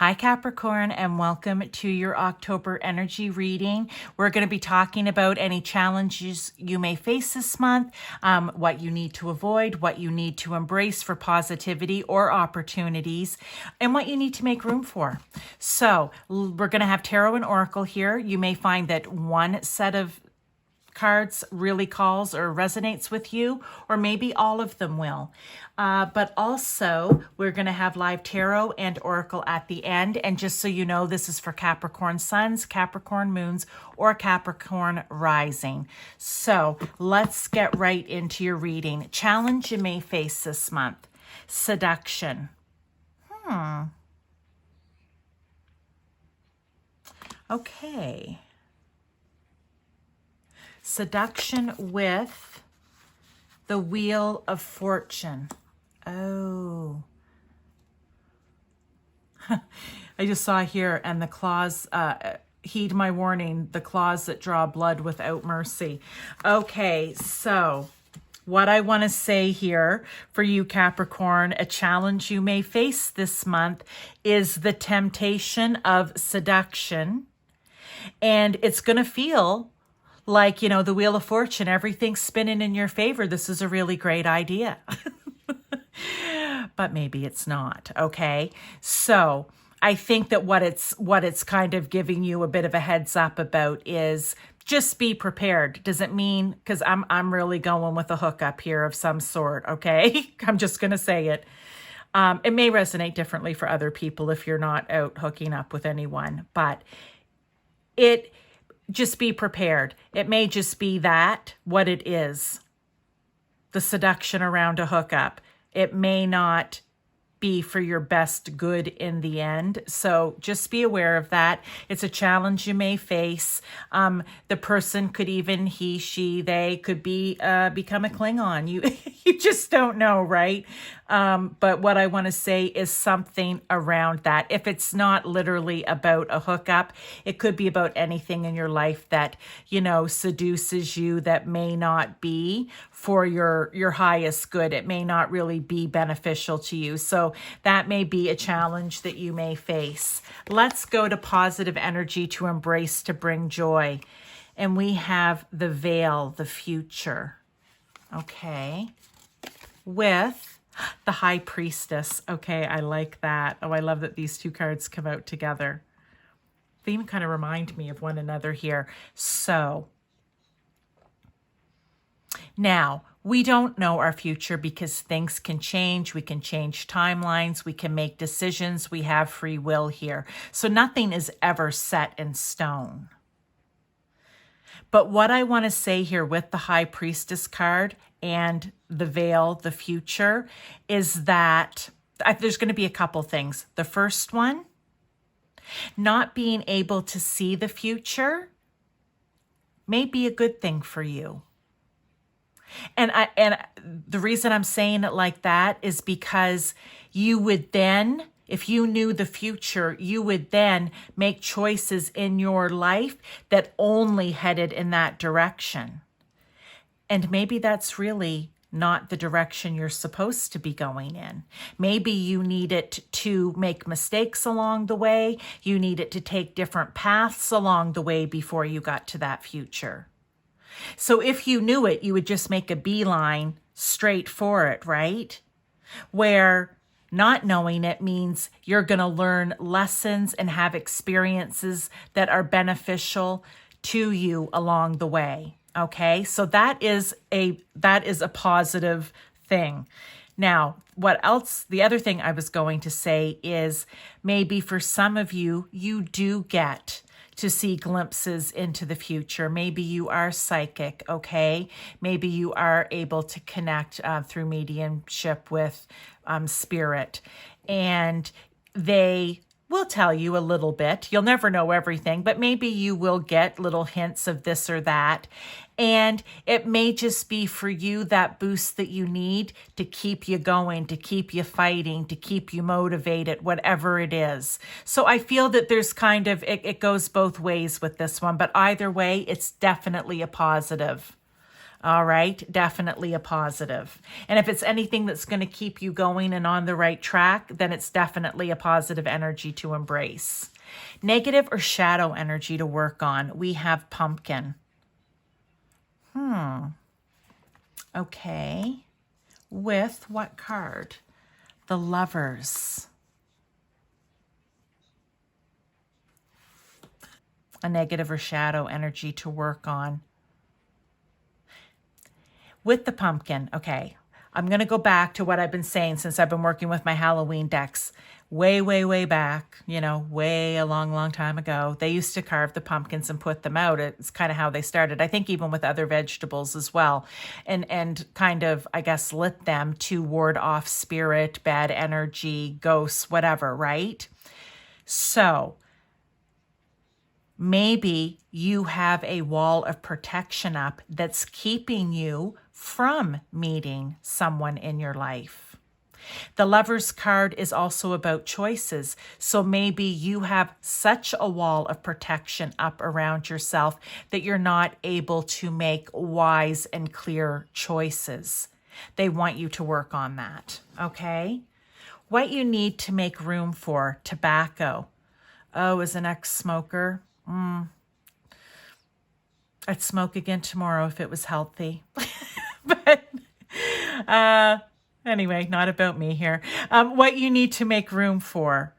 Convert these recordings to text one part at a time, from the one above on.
Hi Capricorn, and welcome to your October energy reading. We're going to be talking about any challenges you may face this month, what you need to avoid, what you need to embrace for positivity or opportunities, and what you need to make room for. So we're going to have tarot and oracle here. You may find that one set of cards really calls or resonates with you, or maybe all of them will. But also, we're going to have live tarot and oracle at the end. And just so you know, this is for Capricorn suns, Capricorn moons, or Capricorn rising. So let's get right into your reading. Challenge you may face this month. Seduction. Okay. Seduction with the Wheel of Fortune. Oh. I just saw here, and the claws, heed my warning, the claws that draw blood without mercy. Okay, so what I want to say here for you, Capricorn, a challenge you may face this month is the temptation of seduction. And it's going to feel like, you know, the Wheel of Fortune, everything's spinning in your favor. This is a really great idea. But maybe it's not, okay? So I think that what it's kind of giving you a bit of a heads up about is just be prepared. Does it mean, because I'm really going with a hookup here of some sort, okay? I'm just going to say it. It may resonate differently for other people if you're not out hooking up with anyone, but just be prepared. It may just be that, what it is, the seduction around a hookup. It may not be for your best good in the end. So just be aware of that. It's a challenge you may face. The person could even, he, she, they could be become a Klingon. You just don't know, right? But what I want to say is something around that. If it's not literally about a hookup, it could be about anything in your life that, you know, seduces you that may not be for your highest good. It may not really be beneficial to you. So that may be a challenge that you may face. Let's go to positive energy to embrace, to bring joy. And we have the veil, the future. Okay. With the High Priestess. Okay, I like that. Oh, I love that these two cards come out together. They even kind of remind me of one another here. So now, we don't know our future because things can change. We can change timelines. We can make decisions. We have free will here. So nothing is ever set in stone. But what I want to say here with the High Priestess card and the veil, the future, is that there's going to be a couple things. The first one, not being able to see the future may be a good thing for you. And the reason I'm saying it like that is because you would then, if you knew the future, you would then make choices in your life that only headed in that direction. And maybe that's really not the direction you're supposed to be going in. Maybe you need it to make mistakes along the way. You need it to take different paths along the way before you got to that future. So if you knew it, you would just make a beeline straight for it, right? Where not knowing it means you're going to learn lessons and have experiences that are beneficial to you along the way. Okay, so that is a positive thing. Now, what else? The other thing I was going to say is maybe for some of you, you do get to see glimpses into the future. Maybe you are psychic, okay? Maybe you are able to connect through mediumship with spirit. And they will tell you a little bit. You'll never know everything, but maybe you will get little hints of this or that. And it may just be for you that boost that you need to keep you going, to keep you fighting, to keep you motivated, whatever it is. So I feel that there's kind of, it goes both ways with this one, but either way, it's definitely a positive. All right, definitely a positive. And if it's anything that's going to keep you going and on the right track, then it's definitely a positive energy to embrace. Negative or shadow energy to work on. We have pumpkin. Okay. With what card? The Lovers. A negative or shadow energy to work on. With the pumpkin, okay, I'm going to go back to what I've been saying since I've been working with my Halloween decks. Way, way, way back, way a long, long time ago, they used to carve the pumpkins and put them out. It's kind of how they started. I think even with other vegetables as well. And kind of, I guess, lit them to ward off spirit, bad energy, ghosts, whatever, right? So maybe you have a wall of protection up that's keeping you from meeting someone in your life. The Lover's card is also about choices. So maybe you have such a wall of protection up around yourself that you're not able to make wise and clear choices. They want you to work on that, okay? What you need to make room for: tobacco. Oh, as an ex-smoker, I'd smoke again tomorrow if it was healthy. But anyway, not about me here. What you need to make room for.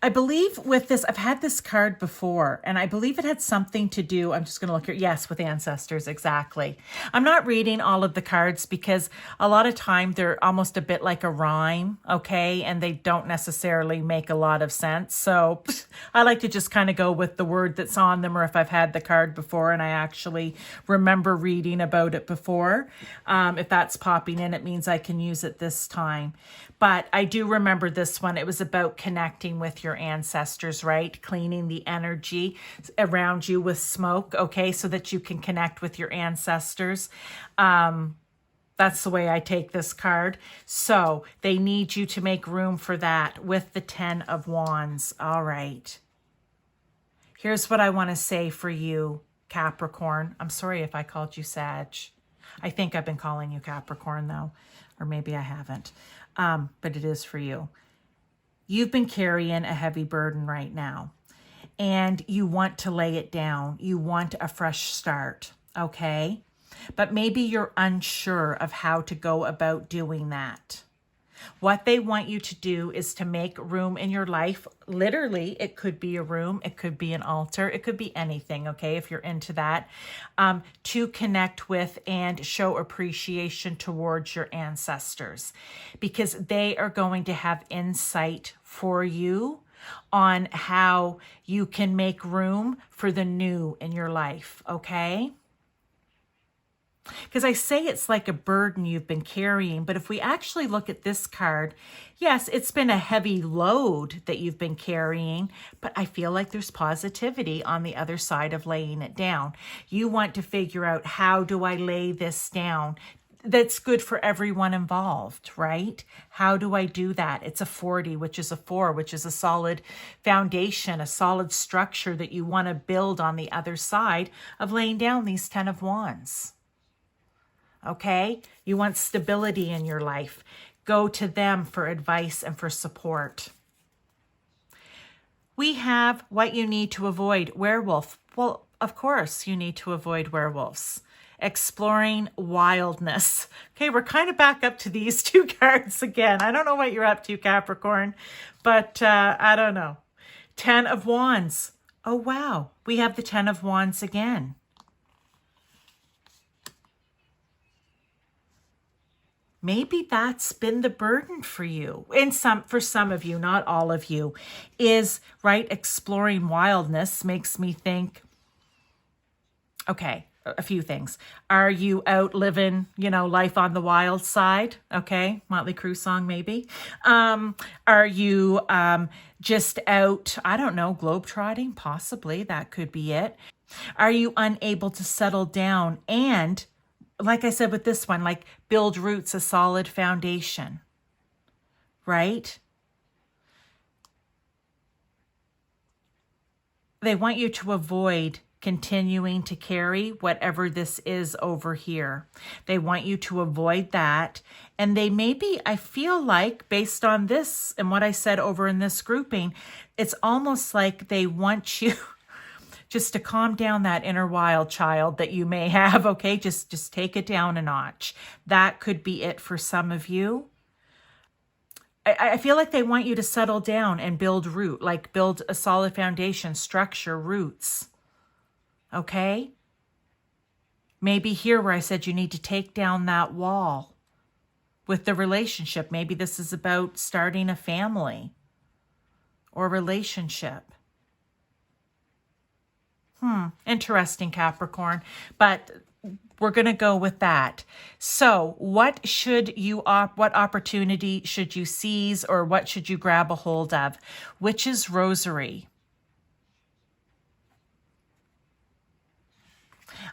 I believe with this, I've had this card before, and I believe it had something to do, I'm just going to look here, yes, with ancestors, exactly. I'm not reading all of the cards because a lot of time they're almost a bit like a rhyme, okay, and they don't necessarily make a lot of sense. So I like to just kind of go with the word that's on them, or if I've had the card before and I actually remember reading about it before. If that's popping in, it means I can use it this time. But I do remember this one. It was about connecting with your ancestors, right? Cleaning the energy around you with smoke, okay, so that you can connect with your ancestors. That's the way I take this card. So they need you to make room for that with the 10 of Wands. All right. Here's what I want to say for you, Capricorn. I'm sorry if I called you Sag. I think I've been calling you Capricorn, though, or maybe I haven't. But it is for you. You've been carrying a heavy burden right now, and you want to lay it down. You want a fresh start, okay? But maybe you're unsure of how to go about doing that. What they want you to do is to make room in your life. Literally, it could be a room, it could be an altar, it could be anything, okay, if you're into that, to connect with and show appreciation towards your ancestors, because they are going to have insight for you on how you can make room for the new in your life, okay? Because I say it's like a burden you've been carrying, but if we actually look at this card, yes, it's been a heavy load that you've been carrying, but I feel like there's positivity on the other side of laying it down. You want to figure out, how do I lay this down that's good for everyone involved, right? How do I do that? It's a 40, which is a 4, which is a solid foundation, a solid structure that you want to build on the other side of laying down these 10 of Wands. Okay? You want stability in your life. Go to them for advice and for support. We have what you need to avoid: werewolf. Well, of course you need to avoid werewolves. Exploring wildness. Okay, we're kind of back up to these two cards again. I don't know what you're up to, Capricorn, but I don't know. 10 of Wands. Oh, wow. We have the 10 of Wands again. Maybe that's been the burden for you. For some of you, not all of you, is, right, exploring wildness makes me think, okay, a few things. Are you out living, life on the wild side? Okay, Motley Crue song maybe. Are you just out, I don't know, globetrotting? Possibly, that could be it. Are you unable to settle down and, like I said with this one, like build roots, a solid foundation, right? They want you to avoid continuing to carry whatever this is over here. They want you to avoid that. And they maybe, I feel like, based on this and what I said over in this grouping, it's almost like they want you just to calm down that inner wild child that you may have, okay? Just take it down a notch. That could be it for some of you. I feel like they want you to settle down and build root, like build a solid foundation, structure, roots, okay? Maybe here where I said you need to take down that wall with the relationship. Maybe this is about starting a family or relationship. Interesting, Capricorn, but we're going to go with that. So what opportunity should you seize, or what should you grab a hold of? Witch's Rosary.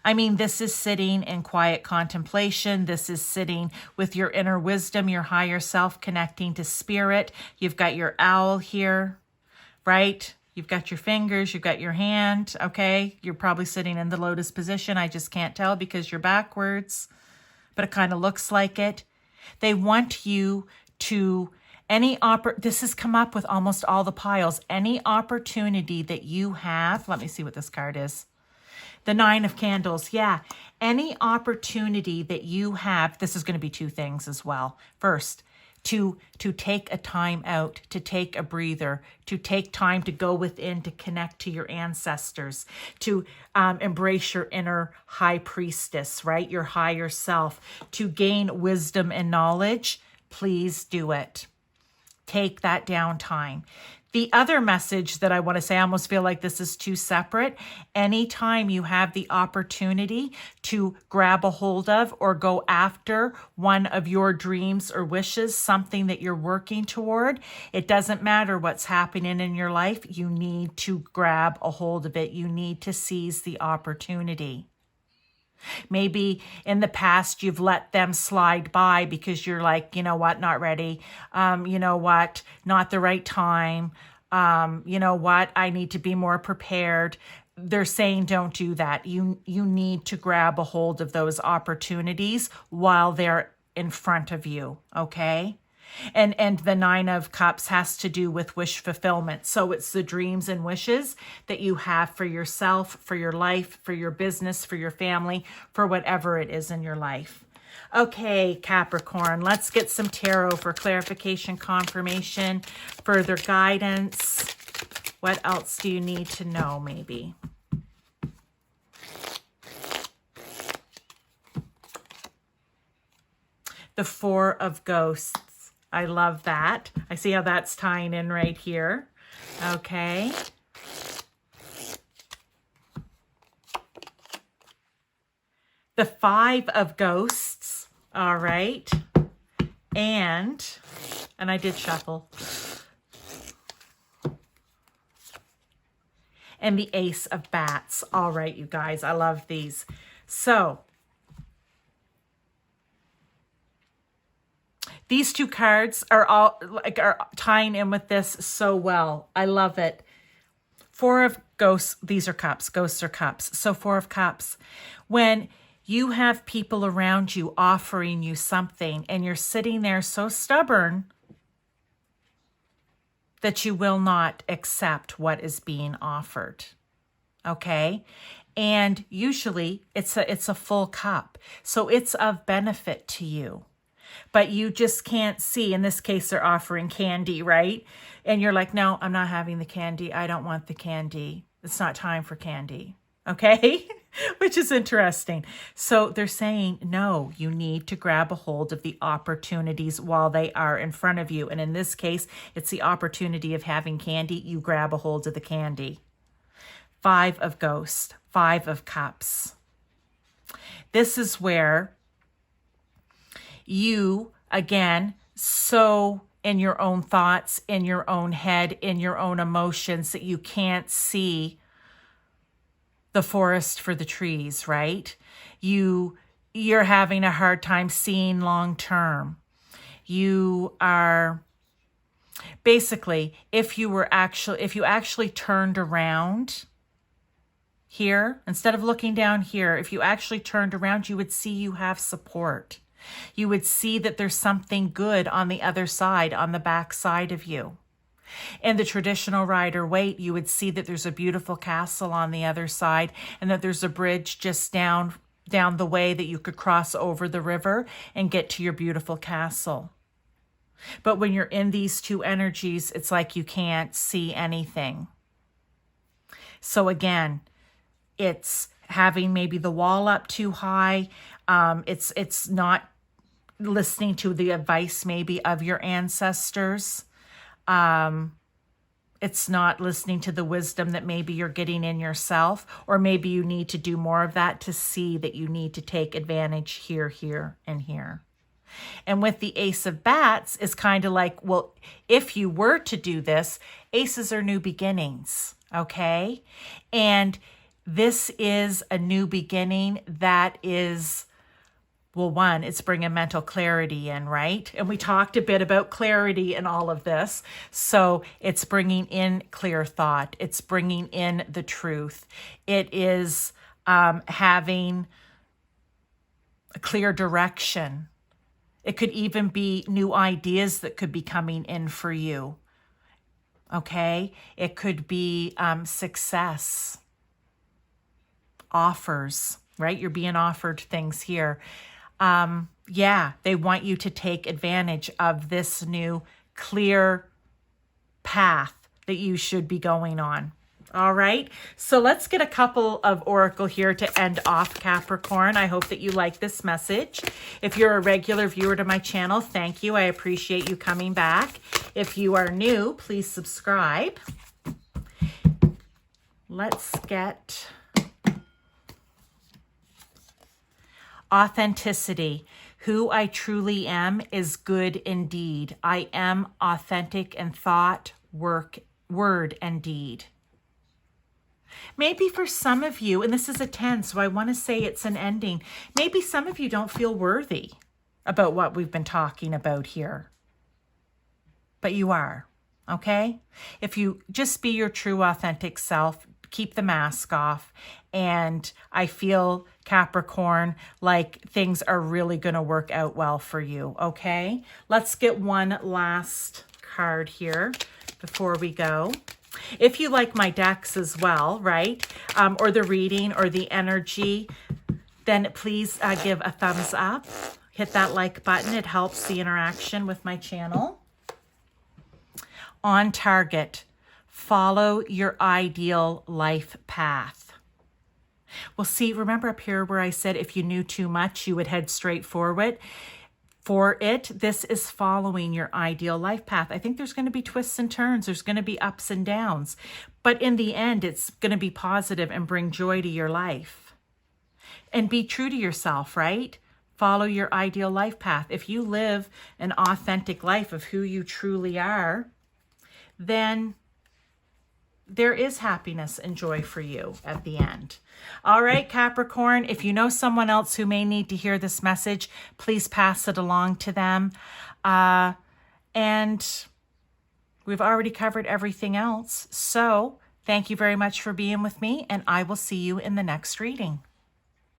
I mean, this is sitting in quiet contemplation. This is sitting with your inner wisdom, your higher self, connecting to spirit. You've got your owl here, right? You've got your fingers, you've got your hand, okay? You're probably sitting in the lotus position. I just can't tell because you're backwards, but it kind of looks like it. They want you to, this has come up with almost all the piles. Any opportunity that you have, let me see what this card is. The Nine of Candles, yeah. Any opportunity that you have, this is going to be two things as well. First, to take a time out, to take a breather, to take time to go within, to connect to your ancestors, to embrace your inner high priestess, right? Your higher self, to gain wisdom and knowledge. Please do it. Take that downtime. The other message that I want to say, I almost feel like this is two separate. Anytime you have the opportunity to grab a hold of or go after one of your dreams or wishes, something that you're working toward, it doesn't matter what's happening in your life. You need to grab a hold of it. You need to seize the opportunity. Maybe in the past you've let them slide by because you're like, you know what, not ready. You know what, not the right time. You know what, I need to be more prepared. They're saying don't do that. You need to grab a hold of those opportunities while they're in front of you, okay? And the Nine of Cups has to do with wish fulfillment. So it's the dreams and wishes that you have for yourself, for your life, for your business, for your family, for whatever it is in your life. Okay, Capricorn, let's get some tarot for clarification, confirmation, further guidance. What else do you need to know, maybe? The Four of Ghosts. I love that. I see how that's tying in right here. Okay. The Five of Ghosts. All right. And I did shuffle. And the Ace of Bats. All right, you guys. I love these. So, these two cards are tying in with this so well. I love it. Four of Ghosts. These are cups. Ghosts are cups. So Four of Cups. When you have people around you offering you something and you're sitting there so stubborn that you will not accept what is being offered. Okay? And usually it's a full cup. So it's of benefit to you. But you just can't see. In this case, they're offering candy, right? And you're like, no, I'm not having the candy. I don't want the candy. It's not time for candy. Okay? Which is interesting. So they're saying, no, you need to grab a hold of the opportunities while they are in front of you. And in this case, it's the opportunity of having candy. You grab a hold of the candy. Five of Ghosts. Five of Cups. This is where you, again, so in your own thoughts, in your own head, in your own emotions that you can't see the forest for the trees, right? You're having a hard time seeing long term. You are basically, if you actually turned around here, instead of looking down here, if you actually turned around, you would see you have support. You would see that there's something good on the other side, on the back side of you. In the traditional Rider-Waite, you would see that there's a beautiful castle on the other side and that there's a bridge just down the way that you could cross over the river and get to your beautiful castle. But when you're in these two energies, it's like you can't see anything. So again, it's having maybe the wall up too high. It's not listening to the advice maybe of your ancestors. It's not listening to the wisdom that maybe you're getting in yourself, or maybe you need to do more of that to see that you need to take advantage here, here, and here. And with the Ace of Bats is kind of like, well, if you were to do this, aces are new beginnings, okay? And this is a new beginning that is, well, one, it's bringing mental clarity in, right? And we talked a bit about clarity in all of this. So it's bringing in clear thought. It's bringing in the truth. It is having a clear direction. It could even be new ideas that could be coming in for you, okay? It could be success, offers, right? You're being offered things here. Yeah, they want you to take advantage of this new clear path that you should be going on. All right, so let's get a couple of oracle here to end off, Capricorn. I hope that you like this message. If you're a regular viewer to my channel, thank you. I appreciate you coming back. If you are new, please subscribe. Let's get authenticity. Who I truly am is good indeed. I am authentic in thought, work, word, and deed. Maybe for some of you, and this is a 10, so I want to say it's an ending. Maybe some of you don't feel worthy about what we've been talking about here. But you are, okay? If you just be your true authentic self, keep the mask off, and I feel, Capricorn, like things are really going to work out well for you, okay? Let's get one last card here before we go. If you like my decks as well, right, or the reading or the energy, then please give a thumbs up. Hit that like button. It helps the interaction with my channel. On target, follow your ideal life path. Well, see, remember up here where I said if you knew too much, you would head straight forward? For it, this is following your ideal life path. I think there's going to be twists and turns. There's going to be ups and downs. But in the end, it's going to be positive and bring joy to your life. And be true to yourself, right? Follow your ideal life path. If you live an authentic life of who you truly are, then there is happiness and joy for you at the end. All right, Capricorn, if you know someone else who may need to hear this message, please pass it along to them. And we've already covered everything else. So thank you very much for being with me, and I will see you in the next reading.